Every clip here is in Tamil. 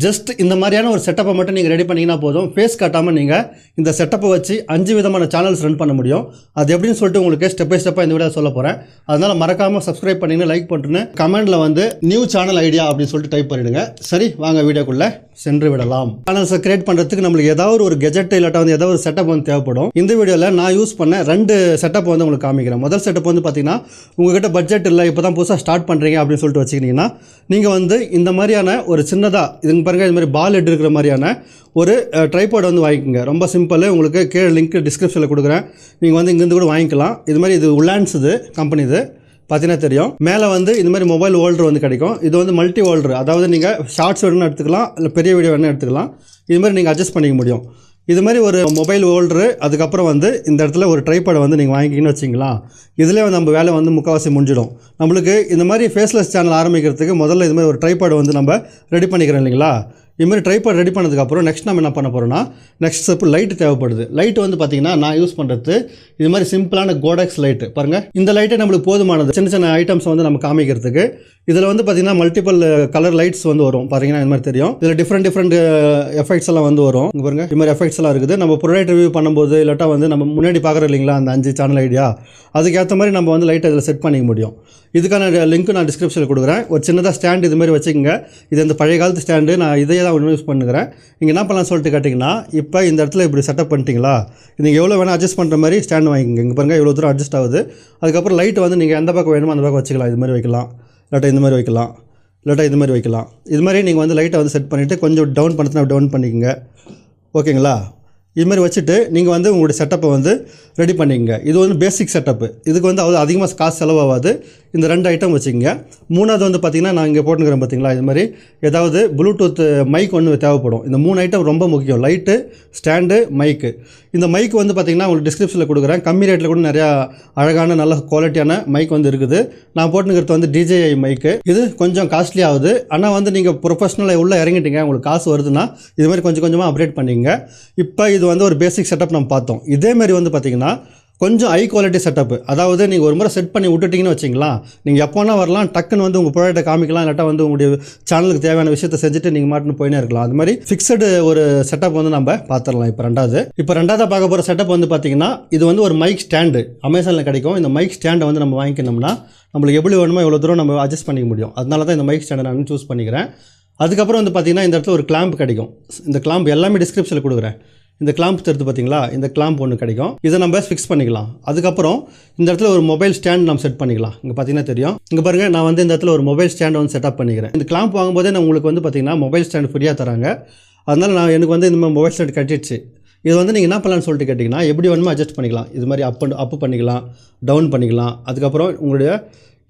ஜஸ்ட் இந்த மாதிரியான ஒரு செட்டப்பை மட்டும் நீங்கள் ரெடி பண்ணிங்கன்னா போதும். ஃபேஸ் காட்டாமல் நீங்கள் இந்த செட்டப்பை வச்சு 5 விதமான சேனல்ஸ் ரன் பண்ண முடியும். அது எப்படின்னு சொல்லிட்டு உங்களுக்கு ஸ்டெப் பை ஸ்டெப்பாக இந்த வீடியோ சொல்ல போகிறேன். அதனால் மறக்காமல் சப்ஸ்கிரைப் பண்ணிங்க, லைக் பண்ணுறேன்னு கமெண்டில் வந்து நியூ சேனல் ஐடியா அப்படின்னு சொல்லிட்டு டைப் பண்ணிவிடுங்க. சரி, வாங்க வீடியோக்குள்ளே சென்று விடலாம். சேனல்ஸை கிரியேட் பண்ணுறதுக்கு நம்மளுக்கு ஏதாவது ஒரு கெஜெட் இல்லாட்டா வந்து ஏதாவது ஒரு செட்டப் வந்து தேவைப்படும். இந்த வீடியோவில் நான் யூஸ் பண்ண 2 செட்டப் வந்து உங்களுக்கு காமிக்கிறேன். முதல் செட்டப் வந்து பார்த்தீங்கன்னா, உங்கள்கிட்ட பட்ஜெட் இல்லை, இப்போ தான் புதுசாக ஸ்டார்ட் பண்ணுறீங்க அப்படின்னு சொல்லிட்டு வச்சுக்கிட்டிங்கன்னா, நீங்கள் வந்து இந்த மாதிரியான ஒரு சின்னதாக இதுங்க பாருங்கள், இது மாதிரி பால் ஹெட் இருக்கிற மாதிரியான ஒரு ட்ரைபாட் வந்து வாங்கிக்கோங்க. ரொம்ப சிம்பிள். உங்களுக்கு கீழே லிங்க் டிஸ்கிரிப்ஷனில் கொடுக்குறேன். நீங்கள் வந்து இங்கேருந்து கூட வாங்கிக்கலாம். இது மாதிரி இது உல்லான்ஸ் இது கம்பெனி இது பார்த்தீங்கன்னா தெரியும். மேலே வந்து இது மாதிரி மொபைல் ஹோல்டர் வந்து கிடைக்கும். இது வந்து மல்டி ஹோல்டர், அதாவது நீங்கள் ஷார்ட்ஸ் வேணும்னு எடுத்துக்கலாம், இல்லை பெரிய வீடியோ வேணும் எடுத்துக்கலாம். இது மாதிரி நீங்கள் அட்ஜஸ்ட் பண்ணிக்க முடியும். இது மாதிரி ஒரு மொபைல் ஹோல்டரு, அதுக்கப்புறம் வந்து இந்த இடத்துல ஒரு ட்ரைபாடை வந்து நீங்கள் வாங்கிக்கிங்கன்னு வச்சிங்களா, இதிலே நம்ம வேலை வந்து முக்கால்வாசி முடிஞ்சிடும். நம்மளுக்கு இந்த மாதிரி ஃபேஸ்லெஸ் சேனல் ஆரம்பிக்கிறதுக்கு முதல்ல இது மாதிரி ஒரு ட்ரைபாடை வந்து நம்ம ரெடி பண்ணிக்கிறோம் இல்லைங்களா. இதுமாதிரி ட்ரைபாட் ரெடி பண்ணதுக்கப்புறம் நெக்ஸ்ட் நம்ம என்ன பண்ண போகிறோம்னா, நெக்ஸ்ட் ஸ்டெப் லைட் தேவைப்படுது. லைட் வந்து பார்த்திங்கன்னா நான் யூஸ் பண்ணுறது இது மாதிரி சிம்பிளான கோடெக்ஸ் லைட்டு பாருங்கள். இந்த லைட்டே நம்மளுக்கு போதுமானது சின்ன சின்ன ஐட்டம்ஸ் வந்து நம்ம காமிக்கிறதுக்கு. இதில் வந்து பார்த்திங்கன்னா மல்டிபிள் கலர் லைட்ஸ் வந்து வரும். பார்த்தீங்கன்னா இது மாதிரி தெரியும். இதில் டிஃப்ரெண்ட் எஃபெக்ட்ஸ் எல்லாம் வந்து வரும். இங்கே பாருங்கள், இது மாதிரி எஃபெக்ட்ஸ் எல்லாம் இருக்குது. நம்ம ப்ராடக்ட் ரிவ்யூ பண்ணும்போது இல்லாட்டா வந்து நம்ம முன்னாடி பார்க்குறோம் இல்லைங்களா, அந்த 5 சேனல் ஐடியா, அதுக்கேற்ற மாதிரி நம்ம வந்து லைட்டை இதில் செட் பண்ணிக்க முடியும். இதுக்கான லிங்க்கு நான் டிஸ்கிரிப்ஷனில் கொடுக்குறேன். ஒரு சின்னதாக ஸ்டாண்ட் இது மாதிரி வச்சுக்கோங்க. இது இந்த பழைய காலத்து ஸ்டாண்டு, நான் இதையே தான் ஒன்று யூஸ் பண்ணுறேன். நீங்கள் என்ன பண்ணலாம் சொல்லிட்டு கேட்டிங்கன்னா, இப்போ இந்த இடத்துல இப்படி செட்டப் பண்ணிட்டீங்களா, நீங்கள் எவ்வளோ வேணால் அட்ஜஸ்ட் பண்ணுற மாதிரி ஸ்டாண்ட் வாங்கிக்கோங்க. இங்கே பாருங்கள் எவ்வளோ தூரம் அட்ஜஸ்ட் ஆகுது. அதுக்கப்புறம் லைட் வந்து நீங்கள் எந்த பக்கம் வேணுமோ அந்த பக்கம் வச்சுக்கலாம். இது மாதிரி வைக்கலாம், இல்லாட்டா இந்த மாதிரி வைக்கலாம், இல்லாட்டா இது மாதிரி வைக்கலாம். இது மாதிரி நீங்கள் வந்து லைட்டை வந்து செட் பண்ணிவிட்டு கொஞ்சம் டவுன் பண்ணுறதுனா டவுன் பண்ணிக்கோங்க. ஓகேங்களா. இது மாதிரி வச்சுட்டு நீங்கள் வந்து உங்களுடைய செட்டப்பை வந்து ரெடி பண்ணிக்கங்க. இது வந்து பேசிக் செட்டப்பு. இதுக்கு வந்து அவ்வளோ அதிகமாக காசு செலவாகாது. இந்த 2 ஐட்டம் வச்சுக்கோங்க. மூணாவது வந்து பார்த்திங்கன்னா, நான் இங்கே போட்டுக்கிறேன் பார்த்தீங்களா, இது மாதிரி ஏதாவது ப்ளூடூத் மைக் ஒன்று தேவைப்படும். இந்த 3 ஐட்டம் ரொம்ப முக்கியம். லைட்டு, ஸ்டாண்டு, மைக்கு. இந்த மைக் வந்து பார்த்திங்கன்னா உங்களுக்கு டிஸ்கிரிப்ஷனில் கொடுக்குறேன். கம்மி ரேட்டில் கூட நிறையா அழகான நல்ல குவாலிட்டியான மைக் வந்து இருக்குது. நான் போட்டுக்கிறது வந்து DJI மைக்கு. இது கொஞ்சம் காஸ்ட்லி ஆகுது. ஆனால் வந்து நீங்கள் ப்ரொஃபஷனலாக உள்ளே இறங்கிட்டீங்க, உங்களுக்கு காசு வருதுன்னா இது மாதிரி கொஞ்சம் கொஞ்சமாக அப்டேட் பண்ணிங்க. இப்போ இது வந்து ஒரு பேசிக் செட்டப் நம்ம பார்த்தோம். இதேமாதிரி வந்து பார்த்திங்கன்னா கொஞ்சம் ஹை குவாலிட்டி செட்டப்பு, அதாவது நீங்கள் ஒரு முறை செட் பண்ணி விட்டுட்டிங்கன்னு வச்சிங்களா, நீங்கள் எப்போனா வரலாம், டக்குன்னு வந்து உங்கள் ப்ராடக்ட்டை காமிக்கலாம், இல்லாட்டா வந்து உங்களுடைய சேனலுக்கு தேவையான விஷயத்தை செஞ்சுட்டு நீங்கள் மாட்டுன்னு போயினே இருக்கலாம். அது மாதிரி ஃபிக்ஸடு ஒரு செட்டப் வந்து நம்ம பார்த்துடலாம். இப்போ ரெண்டாவது பார்க்க போகிற செட்டப் வந்து பார்த்திங்கன்னா, இது வந்து ஒரு மைக் ஸ்டாண்டு அமேசானில் கிடைக்கும். இந்த மைக் ஸ்டாண்டை வந்து நம்ம வாங்கிக்கணும்னா நம்மளுக்கு எப்படி வேணுமோ எவ்வளோ தூரம் நம்ம அட்ஜஸ்ட் பண்ணிக்க முடியும். அதனால தான் இந்த மைக் ஸ்டாண்டை நான் சூஸ் பண்ணிக்கிறேன். அதுக்கப்புறம் வந்து பார்த்திங்கன்னா, இந்த இடத்துல ஒரு கிளாம்ப் கிடைக்கும். இந்த கிளாம்ப் எல்லாமே டிஸ்கிரிப்ஷனில் கொடுக்குறேன். இந்த கிளாம்ப் தருது பார்த்தீங்களா, இந்த கிளாம்ப் ஒன்று கிடைக்கும். இதை நம்ம ஃபிக்ஸ் பண்ணிக்கலாம். அதுக்கப்புறம் இந்த இடத்துல ஒரு மொபைல் ஸ்டாண்ட் நம்ம செட் பண்ணிக்கலாம். இங்கே பார்த்தீங்கன்னா தெரியும். இங்கே பாருங்கள், நான் வந்து இந்த இடத்துல ஒரு மொபைல் ஸ்டாண்ட் வந்து செட்டப் பண்ணிக்கிறேன். இந்த கிளாம்ப் வாங்கும்போதே நான் உங்களுக்கு வந்து பார்த்திங்கன்னா மொபைல் ஸ்டாண்ட் ஃப்ரீயாக தராங்க. அதனால் எனக்கு வந்து இந்த மாதிரி மொபைல் ஸ்டாண்ட் கட்டிடுச்சு. இது வந்து நீங்கள் என்ன பண்ணலான்னு சொல்லிட்டு கேட்டிங்கன்னா, எப்படி வேணுமோ அட்ஜஸ்ட் பண்ணிக்கலாம். இது மாதிரி அப் பண்ணிக்கலாம், டவுன் பண்ணிக்கலாம். அதுக்கப்புறம் உங்களுடைய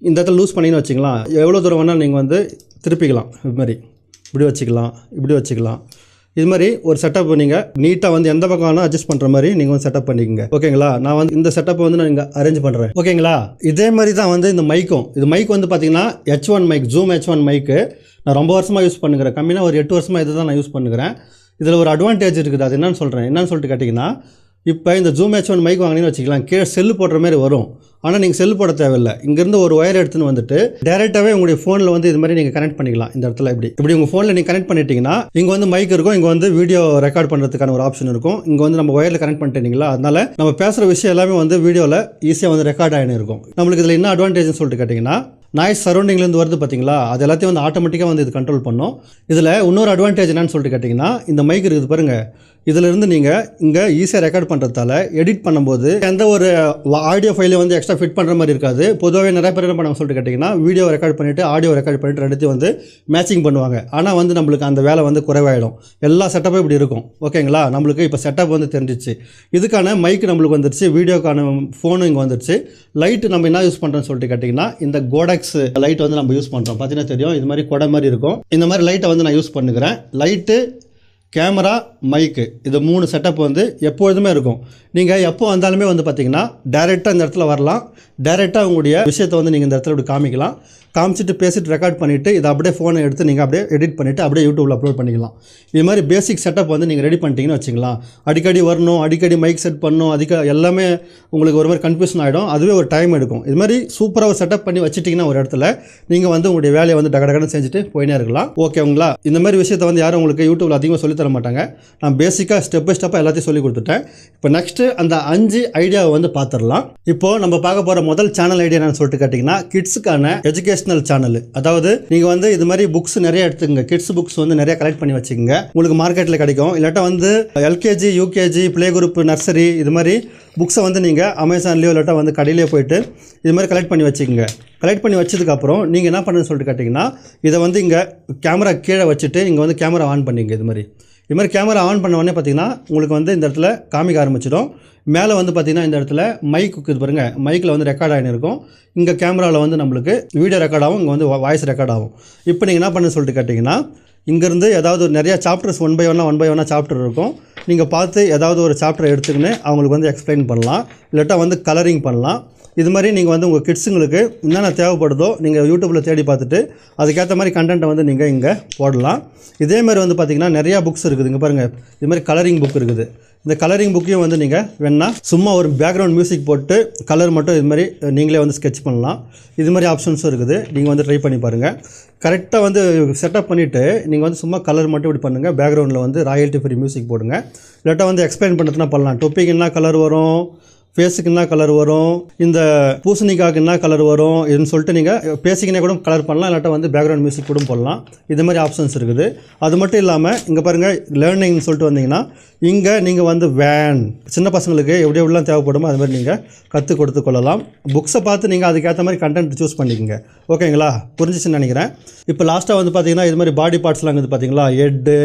இந்த இடத்துல லூஸ் பண்ணிங்கன்னு வச்சிக்கலாம். எவ்வளோ தூரம் வேணால் நீங்கள் வந்து திருப்பிக்கலாம். இது மாதிரி இப்படி வச்சுக்கலாம். இது மாதிரி ஒரு செட்டப் நீங்கள் நீட்டாக வந்து எந்த பக்கம் வேணால் அட்ஜஸ்ட் பண்ணுற மாதிரி நீங்கள் வந்து செட்டப் பண்ணிக்கோங்க. ஓகேங்களா. நான் வந்து இந்த செட்டப்பை வந்து நான் இங்கே அரேஞ்ச் பண்ணுறேன். ஓகேங்களா. இதே மாதிரி தான் வந்து இந்த மைக்கும். இது மைக் வந்து பார்த்திங்கன்னா H1 மைக், ஜூம் H1 மைக்கு நான் ரொம்ப வருஷமாக யூஸ் பண்ணுறேன். கம்மியாக ஒரு 8 வருஷமாக இது தான் நான் யூஸ் பண்ணுறேன். இதில் ஒரு அட்வான்டேஜ் இருக்குது. அது என்னன்னு சொல்லிட்டு கேட்டிங்கன்னா, இப்போ இந்த ஜூம் H1 மைக் வாங்கினீங்கன்னு வச்சுக்கலாம், கீழே செல்லு போடுற மாதிரி வரும். ஆனால் நீங்கள் செல் போட தேவையில்லை. இங்கேருந்து ஒரு ஒயர் எடுத்துன்னு வந்துட்டு டேரெக்டாகவே உங்களுடைய ஃபோனில் வந்து இது மாதிரி நீங்கள் கனெக்ட் பண்ணிக்கலாம். இந்த இடத்துல இப்படி உங்கள் ஃபோனில் நீங்கள் கனெக்ட் பண்ணிட்டீங்கன்னா, இங்கே வந்து மைக் இருக்கும், இங்கே வந்து வீடியோ ரெக்கார்ட் பண்ணுறதுக்கான ஒரு ஆப்ஷன் இருக்கும். இங்கே வந்து நம்ம ஒயரில் கனெக்ட் பண்ணிட்டீங்களா, அதனால் நம்ம பேசுகிற விஷயம் எல்லாமே வந்து வீடியோவில் ஈஸியாக வந்து ரெக்கார்ட் ஆகினு இருக்கும். நம்மளுக்கு இதில் என்ன அட்வான்டேஜ்னு சொல்லிட்டு கேட்டிங்கன்னா, நாய்ஸ் சரௌண்டிங்லேருந்து வருது பார்த்தீங்களா, அது எல்லாத்தையும் வந்து ஆட்டோமேட்டிக்காக வந்து இது கண்ட்ரோல் பண்ணும். இதில் இன்னொரு அட்வான்டேஜ் என்னன்னு சொல்லிட்டு கேட்டிங்கன்னா, இந்த மைக் இருக்குது பாருங்கள், இதிலிருந்து நீங்கள் இங்கே ஈஸியாக ரெக்கார்ட் பண்ணுறதால எடிட் பண்ணும்போது எந்த ஒரு ஆடியோ ஃபைலையும் வந்து எக்ஸ்ட்ரா ஃபிட் பண்ணுற மாதிரி இருக்காது. பொதுவாகவே நிறைய பேர் என்ன பண்ண சொல்லிட்டு கேட்டிங்கன்னா, வீடியோ ரெக்கார்ட் பண்ணிவிட்டு ஆடியோ ரெக்கார்ட் பண்ணிவிட்டு ரெண்டுத்தையும் வந்து மேட்சிங் பண்ணுவாங்க. ஆனால் வந்து நம்மளுக்கு அந்த வேலை வந்து குறைவாயிடும். எல்லா செட்டப்பும் இப்படி இருக்கும். ஓகேங்களா. நம்மளுக்கு இப்போ செட்டப் வந்து தெரிஞ்சிச்சு. இதுக்கான மைக் நம்மளுக்கு வந்துருச்சு, வீடியோக்கான ஃபோனும் இங்கே வந்துருச்சு. லைட்டு நம்ம என்ன யூஸ் பண்ணுறோன்னு சொல்லிட்டு கேட்டிங்கன்னா, இந்த கோடெக்ஸ் லைட் வந்து நம்ம யூஸ் பண்ணுறோம். பார்த்தீங்கன்னா தெரியும், இது மாதிரி கொடை மாதிரி இருக்கும். இந்த மாதிரி லைட்டை வந்து நான் யூஸ் பண்ணுகிறேன். லைட்டு, கேமரா, மைக்கு, இது 3 செட்டப் வந்து எப்பொழுதுமே இருக்கும். நீங்கள் எப்போ வந்தாலுமே வந்து பார்த்திங்கன்னா டேரெக்டாக இந்த இடத்துல வரலாம். டேரெக்டாக உங்களுடைய விஷயத்தை வந்து நீங்கள் இந்த இடத்துல இப்படி காமிச்சிட்டு பேசிட்டு ரெக்கார்ட் பண்ணிவிட்டு இதை அப்படியே ஃபோனை எடுத்து நீங்கள் அப்படியே எடிட் பண்ணிவிட்டு அப்படியே யூடியூப்பில் அப்லோட் பண்ணிக்கலாம். இது மாதிரி பேசிக் செட்டப் வந்து நீங்கள் ரெடி பண்ணிட்டீங்கன்னு வச்சுக்கலாம். அடிக்கடி வரணும், அடிக்கடி மைக் செட் பண்ணணும், எல்லாமே உங்களுக்கு ஒரு மாதிரி கன்ஃபியூஷன் ஆகிடும். அதுவே ஒரு டைம் எடுக்கும். இது மாதிரி சூப்பராக ஒரு செட்டப் பண்ணி வச்சுட்டிங்கன்னா ஒரு இடத்துல நீங்கள் வந்து உங்களுடைய வேலையை வந்து டகடகன்னு செஞ்சுட்டு போயினே இருக்கலாம். ஓகேங்களா? இந்த மாதிரி விஷயத்தை வந்து யாரும் உங்களுக்கு யூடியூப்பில் அதிகமாக சொல்லித்தர மாட்டாங்க. நான் பேசிக்காக ஸ்டெப் பை ஸ்டெப்பாக எல்லாத்தையும் சொல்லி கொடுத்துட்டேன். இப்போ நெக்ஸ்ட்டு அந்த 5 ஐடியாவை வந்து பார்த்துடலாம். இப்போது நம்ம பார்க்க போகிற முதல் சேனல் ஐடியா என்னன்னு சொல்லிட்டு கேட்டிங்கன்னா, கிட்ஸுக்கான எஜுகேஷனல் சேனல். அதாவது நீங்கள் வந்து இது மாதிரி புக்ஸ் நிறைய எடுத்துக்கங்க. கிட்ஸ் புக்ஸ் வந்து நிறைய கலெக்ட் பண்ணி வச்சுக்கோங்க. உங்களுக்கு மார்க்கெட்டில் கிடைக்கும். இல்லாட்டா வந்து LKG, UKG, play group, nursery இது மாதிரி புக்ஸை வந்து நீங்கள் அமேசான்லேயோ இல்லாட்டா வந்து கடையிலேயோ போய்ட்டு இது மாதிரி கலெக்ட் பண்ணி வச்சுக்கோங்க. கலெக்ட் பண்ணி வச்சதுக்கப்புறம் நீங்கள் என்ன பண்ணுன்னு சொல்லிட்டு கேட்டிங்கன்னா, இதை வந்து இங்கே கேமரா கீழே வச்சுட்டு இங்கே வந்து கேமரா ஆன் பண்ணிங்க. இது மாதிரி கேமரா ஆன் பண்ண உடனே பார்த்தீங்கன்னா உங்களுக்கு வந்து இந்த இடத்துல காமிக்க ஆரம்பிச்சிடும். மேலே வந்து பார்த்திங்கன்னா இந்த இடத்துல மைக் இருக்குது பாருங்கள். மைக்கில் வந்து ரெக்கார்ட் ஆகிருக்கும். இங்கே கேமராவில் வந்து நம்மளுக்கு வீடியோ ரெக்கார்ட் ஆகும், இங்கே வந்து வாய்ஸ் ரெக்கார்ட் ஆகும். இப்போ நீங்கள் என்ன பண்ணுன்னு சொல்லிட்டு கேட்டிங்கன்னா, இங்கேருந்து ஏதாவது நிறையா சாப்டர்ஸ் ஒன் பை ஒன்னாக சாப்டர் இருக்கும். நீங்கள் பார்த்து ஏதாவது ஒரு சாப்டரை எடுத்துக்கின்னு அவங்களுக்கு வந்து எக்ஸ்பிளைன் பண்ணலாம், இல்லாட்டா வந்து கலரிங் பண்ணலாம். இது மாதிரி நீங்கள் வந்து உங்கள் கிட்ஸுங்களுக்கு என்னென்ன தேவைப்படுதோ நீங்கள் யூடியூப்பில் தேடி பார்த்துட்டு அதுக்கேற்ற மாதிரி கண்டென்ட்டை வந்து நீங்கள் இங்கே போடலாம். இதே மாதிரி வந்து பார்த்திங்கன்னா நிறையா புக்ஸ் இருக்குது. இங்கே பாருங்கள், இது மாதிரி கலரிங் புக் இருக்குது. இந்த கலரிங் புக்கையும் வந்து நீங்கள் வேணால் சும்மா ஒரு பேக்ரவுண்ட் மியூசிக் போட்டு கலர் மட்டும் இது மாதிரி நீங்களே வந்து ஸ்கெட்ச் பண்ணலாம். இது மாதிரி ஆப்ஷன்ஸும் இருக்குது. நீங்கள் வந்து ட்ரை பண்ணி பாருங்கள். கரெக்டாக வந்து செட்டப் பண்ணிவிட்டு நீங்கள் வந்து சும்மா கலர் மட்டும் இப்படி பண்ணுங்கள். பேக்ரவுண்டில் வந்து ராயல்ட்டி ஃப்ரீ மியூசிக் போடுங்க. இல்லாட்டா வந்து எக்ஸ்பிளைன் பண்ணுறதுனா பண்ணலாம். டொப்பிக்கு என்ன கலர் வரும், ஃபேஸுக்கு என்ன கலர் வரும், இந்த பூசணிக்காய்க்கு என்ன கலர் வரும், இதுன்னு சொல்லிட்டு நீங்கள் பேசிக்கினே கூட கலர் பண்ணலாம். இல்லாட்டா வந்து பேக்ரவுண்ட் மியூசிக் கூட போடலாம். இது மாதிரி ஆப்ஷன்ஸ் இருக்குது. அது மட்டும் இல்லாமல் இங்கே பாருங்கள், லேர்னிங்னு சொல்லிட்டு வந்தீங்கன்னா இங்கே நீங்கள் வந்து வேன் சின்ன பசங்களுக்கு எப்படி எப்படிலாம் தேவைப்படுமோ அது மாதிரி நீங்கள் கற்றுக் கொடுத்து கொள்ளலாம். புக்ஸை பார்த்து நீங்கள் அதுக்கேற்ற மாதிரி கண்டென்ட் சூஸ் பண்ணிக்கோங்க. ஓகேங்களா? புரிஞ்சிச்சுன்னு நினைக்கிறேன். இப்போ லாஸ்ட்டாக வந்து பார்த்திங்கன்னா இது மாதிரி பாடி பார்ட்ஸ்லாம் இருக்குது பார்த்தீங்களா, ஹெட்டு,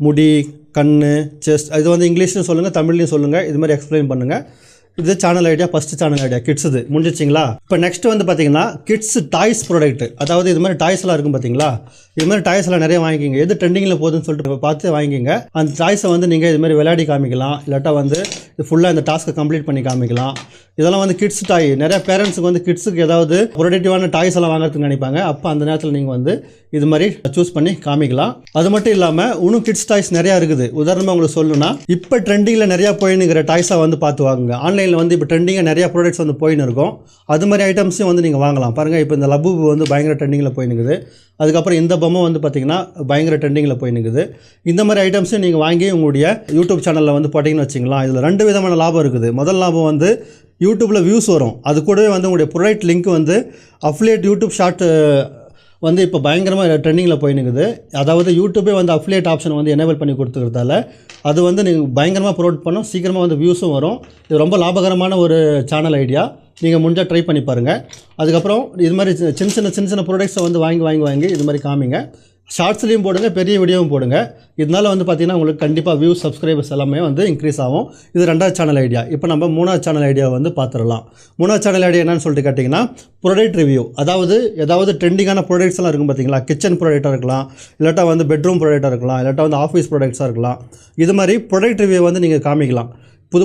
முடி, கண், செஸ்ட். இது வந்து இங்கிலீஷ்லையும் சொல்லுங்கள், தமிழ்லையும் சொல்லுங்கள். இது மாதிரி எக்ஸ்பிளைன் பண்ணுங்கள். இது channel idea, first channel idea kids. இது முடிஞ்சிச்சிங்களா? இப்போ நெக்ஸ்ட் வந்து பார்த்தீங்கன்னா கிட்ஸ் டாய்ஸ் ப்ராடக்ட். அதாவது இது மாதிரி டாய்ஸ்லாம் இருக்கும் பார்த்தீங்களா, இது மாதிரி டாய்ஸ்லாம் நிறைய வாங்கிக்கிங்க. எது ட்ரெண்டிங்கில் போகுதுன்னு சொல்லிட்டு பார்த்து வாங்கிக்கிங்க. அந்த டாய்ஸை வந்து நீங்கள் இது மாதிரி விளையாடி காமிக்கலாம், இல்லாட்டா வந்து ஃபுல்லாக இந்த டாஸ்க்கை கம்ப்ளீட் பண்ணி காமிக்கலாம். இதெல்லாம் வந்து கிட்ஸ் டாய். நிறைய பேரண்ட்ஸுக்கு வந்து கிட்ஸுக்கு ஏதாவது ப்ரொடக்டிவான டாய்ஸ் எல்லாம் வாங்குறதுக்கு நினைப்பாங்க. அப்போ அந்த நேரத்தில் நீங்கள் வந்து இது மாதிரி சூஸ் பண்ணி காமிக்கலாம். அது மட்டும் இல்லாமல் இன்னும் கிட்ஸ் டாய்ஸ் நிறையா இருக்குது. உதாரணமாக உங்களுக்கு சொல்லணும்னா இப்போ ட்ரெண்டிங்கில் நிறையா போயின்னுங்கிற டாய்ஸாக வந்து பார்த்து வாங்குங்க. ஆன்லைனில் வந்து இப்போ ட்ரெண்டிங்காக நிறையா ப்ராடக்ட்ஸ் வந்து போயின்னு இருக்கும். அது மாதிரி ஐட்டம்ஸையும் வந்து நீங்கள் வாங்கலாம். பாருங்கள், இப்போ இந்த லப்பு வந்து பயங்கர ட்ரெண்டிங்கில் போயின்னுக்குது. அதுக்கப்புறம் இந்த பொம்மை வந்து பார்த்திங்கன்னா பயங்கர ட்ரெண்டிங்கில் போயின்னுக்குது. இந்த மாதிரி ஐட்டம்ஸையும் நீங்கள் வாங்கி உங்களுடைய யூடியூப் சேனலில் வந்து போட்டிங்கன்னு வச்சிங்களா. இதில் 2 விதமான லாபம் இருக்குது. முதல் லாபம் வந்து யூடியூப்பில் வியூஸ் வரும். அது கூடவே வந்து உங்களுடைய ப்ராடக்ட் லிங்க் வந்து அஃபிலியேட் யூடியூப் ஷார்ட் வந்து இப்போ பயங்கரமாக ட்ரெண்டிங்கில் போயினுக்குது. அதாவது யூடியூபே வந்து அஃபிலியேட் ஆப்ஷன் வந்து எனேபிள் பண்ணி கொடுத்துக்கிறதால அது வந்து நீங்கள் பயங்கரமாக ப்ரொமோட் பண்ணோம், சீக்கிரமாக வந்து வியூஸும் வரும். இது ரொம்ப லாபகரமான ஒரு சேனல் ஐடியா. நீங்கள் முடிஞ்சால் ட்ரை பண்ணி பாருங்கள். அதுக்கப்புறம் இது மாதிரி சின்ன சின்ன ப்ராடக்ட்ஸை வந்து வாங்கி இது மாதிரி காமிங்க. ஷார்ட்ஸ்லேயும் போடுங்க, பெரிய வீடியோவும் போடுங்க. இதனால் வந்து பார்த்திங்கன்னா உங்களுக்கு கண்டிப்பாக வியூஸ், சப்ஸ்கிரைபர்ஸ் எல்லாமே வந்து இன்க்ரீஸ் ஆகும். இது 2வது சேனல் ஐடியா. இப்போ நம்ம 3வது சேனல் ஐடியா வந்து பார்த்துடலாம். 3வது சேனல் ஐடியா என்னன்னு சொல்லிட்டு கேட்டிங்கன்னா ப்ராடக்ட் ரிவ்யூ. அதாவது ஏதாவது ட்ரெண்டிங்கான ப்ராடக்ட்ஸ் எல்லாம் இருக்கும் பார்த்தீங்களா, கிச்சன் ப்ராடக்டாக இருக்கலாம், இல்லாட்டா வந்து பெட்ரூம் ப்ராடக்டாக இருக்கலாம், இல்லாட்டா வந்து ஆஃபீஸ் ப்ராடக்ட்ஸாக இருக்கலாம். இது மாதிரி ப்ராடக்ட் ரிவ்யூ வந்து நீங்கள் காமிக்கலாம். புது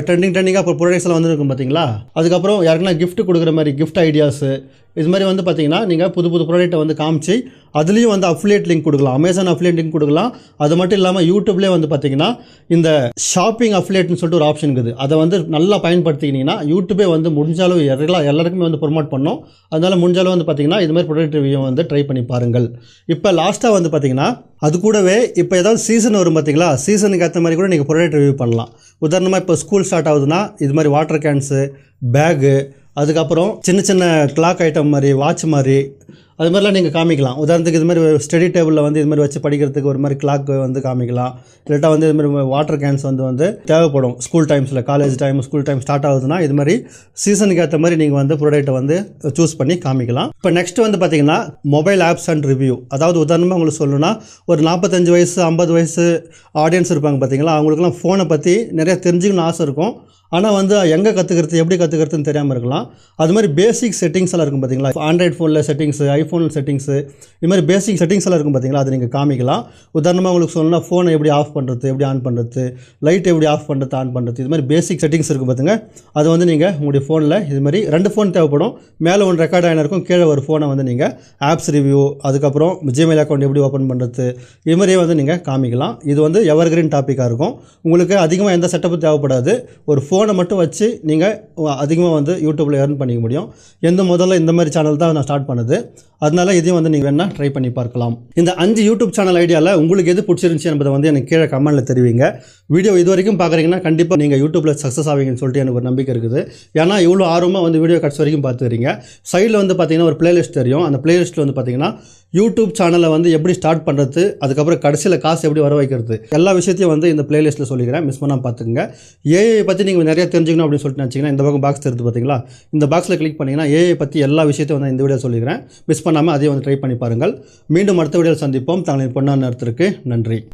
ட்ரெண்டிங்காக இப்போ ப்ராடக்ட்ஸ் எல்லாம் வந்துருக்கும் பார்த்தீங்களா. அதுக்கப்புறம் யாருக்குன்னா கிஃப்ட் கொடுக்குற மாதிரி கிஃப்ட் ஐடியாஸு இது மாதிரி வந்து பார்த்திங்கன்னா நீங்கள் புது ப்ராடக்ட்டை வந்து காமிச்சு அதுலேயும் வந்து அஃபிலியேட் லிங்க் கொடுக்கலாம். அமேசான் அஃபிலியேட் லிங்க் கொடுக்கலாம். அது மட்டும் இல்லாமல் யூடியூப்லேயே வந்து பார்த்திங்கன்னா இந்த ஷாப்பிங் அஃபிலியேட்னு சொல்லிட்டு ஒரு ஆப்ஷன் இருக்குது. அதை வந்து நல்லா பயன்படுத்திக்கிட்டிங்கன்னா யூடியூபே வந்து முடிஞ்சாலும் எல்லாருக்குமே வந்து ப்ரொமோட் பண்ணோம். அதனால் முடிஞ்சாலும் வந்து பார்த்திங்கன்னா இது மாதிரி ப்ராடக்ட் ரிவ்யூ வந்து ட்ரை பண்ணி பாருங்கள். இப்போ லாஸ்ட்டாக வந்து பார்த்திங்கன்னா அது கூடவே இப்போ ஏதாவது சீசன் வரும் பார்த்தீங்களா, சீசனுக்கு ஏற்ற மாதிரி கூட நீங்கள் ப்ராடக்ட் ரிவ்யூ பண்ணலாம். உதாரணமாக இப்போ ஸ்கூல் ஸ்டார்ட் ஆகுதுன்னா இது மாதிரி வாட்டர் கேன்ஸு, பேகு, அதுக்கப்புறம் சின்ன கிளாக் ஐட்டம் மாதிரி, வாட்ச் மாதிரி, அது மாதிரிலாம் நீங்கள் காமிக்கலாம். உதாரணத்துக்கு இது மாதிரி ஸ்டடி டேபிளில் வந்து இது மாதிரி வச்சு படிக்கிறதுக்கு ஒரு மாதிரி கிளாக் வந்து காமிக்கலாம். இல்லாட்டா வந்து இது மாதிரி வாட்டர் கேன்ஸ் வந்து தேவைப்படும் ஸ்கூல் டைம்ஸில். College time, school time start ஆகுதுன்னா இது மாதிரி சீசனுக்கு ஏற்ற மாதிரி நீங்கள் வந்து ப்ராடக்ட்டை வந்து சூஸ் பண்ணி காமிக்கலாம். இப்போ நெக்ஸ்ட் வந்து பார்த்திங்கன்னா மொபைல் ஆப்ஸ் அண்ட் ரிவ்யூ. அதாவது உதாரணமாக உங்களுக்கு சொல்லணும்னா ஒரு 45 வயசு 50 வயசு ஆடியன்ஸ் இருப்பாங்க பார்த்தீங்களா, அவங்களுக்குலாம் ஃபோனை பற்றி நிறைய தெரிஞ்சுக்கணும்னு ஆசை இருக்கும். ஆனால் வந்து எங்கே கற்றுக்கிறது எப்படி கற்றுக்கிறதுன்னு தெரியாமல் இருக்கலாம். அது மாதிரி பேசிக் செட்டிங்ஸ் எல்லாம் இருக்கும் பார்த்தீங்களா, ஆண்ட்ராய்ட் ஃபோனில் செட்டிங்ஸு, ஐஃபோனில் செட்டிங்ஸு, இது மாதிரி பேசிக் செட்டிங்ஸ் எல்லாம் இருக்கும் பார்த்தீங்களா, அது நீங்கள் காமிக்கலாம். உதாரணமாக உங்களுக்கு சொல்லணும்னா ஃபோனை எப்படி ஆஃப் பண்ணுறது, எப்படி ஆன் பண்ணுறது, லைட் எப்படி ஆஃப் பண்ணுறது, ஆன் பண்ணுறது, இது மாதிரி பேசிக் செட்டிங்ஸ் இருக்கும் பார்த்துங்க. அது வந்து நீங்கள் உங்களுடைய ஃபோனில் இது மாதிரி 2 ஃபோன் தேவைப்படும். மேலே ஒன்று ரெக்கார்ட் ஆகின இருக்கும், கீழே ஒரு ஃபோனை வந்து நீங்கள் ஆப்ஸ் ரிவ்யூ, அதுக்கப்புறம் ஜிமெயில் அக்கௌண்ட் எப்படி ஓப்பன் பண்ணுறது, இது மாதிரியே வந்து நீங்கள் காமிக்கலாம். இது வந்து எவர்கிரீன் டாப்பிக்காக இருக்கும். உங்களுக்கு அதிகமாக எந்த செட்டப்பும் தேவைப்படாது. ஒரு ஃபோனை மட்டும் வச்சு நீங்கள் அதிகமாக வந்து யூடியூப்பில் ஏர்ன் பண்ணிக்க முடியும். முதல்ல இந்த மாதிரி சேனல் தான் நான் ஸ்டார்ட் பண்ணது. அதனால இதையும் வந்து நீங்கள் வேணால் ட்ரை பண்ணி பார்க்கலாம். இந்த 5 யூடியூப் சேனல் ஐடியாவில் உங்களுக்கு எது பிடிச்சிருந்துச்சி என்பதை வந்து எனக்கு கீழே கமெண்ட்டில் தெரிவிங்க. வீடியோ இது வரைக்கும் பார்க்குறீங்கன்னா கண்டிப்பாக நீங்கள் யூடியூப்பில் சக்ஸஸ் ஆவீங்கன்னு சொல்லிட்டு எனக்கு ஒரு நம்பிக்கை இருக்குது. ஏன்னா இவ்வளோ ஆர்வமாக வந்து வீடியோ கட்ஸ் வரைக்கும் பார்த்துக்கிறீங்க. சைடில் வந்து பார்த்தீங்கன்னா ஒரு பிளேலிஸ்ட் தெரியும். அந்த பிளேலிஸ்ட்டில் வந்து பார்த்தீங்கன்னா யூடியூப் சேனலை வந்து எப்படி ஸ்டார்ட் பண்ணுறது, அதுக்கப்புறம் கடைசியில் காசு எப்படி வர வைக்கிறது, எல்லா விஷயத்தையும் வந்து இந்த பிளேலிஸ்ட்டில் சொல்லிக்கிறேன். மிஸ் பண்ணாமல் பார்த்துக்குங்க. ஏஐ பற்றி நீங்கள் நிறைய தெரிஞ்சுக்கணும் அப்படின்னு சொல்லிட்டு நினச்சிங்கன்னா இந்த பக்கம் பாக்ஸ் தெரியுது பார்த்தீங்களா, இந்த பாக்ஸில் கிளிக் பண்ணிங்கன்னா ஏஐ பற்றி எல்லா விஷயத்தையும் வந்து இந்த வீடியோ சொல்லிக்கிறேன். மிஸ் பண்ணாமல் அதையும் வந்து ட்ரை பண்ணி பாருங்கள். மீண்டும் அடுத்த வீடியோவில் சந்திப்போம். தங்களின் பொன்னான நேரத்திற்கு நன்றி.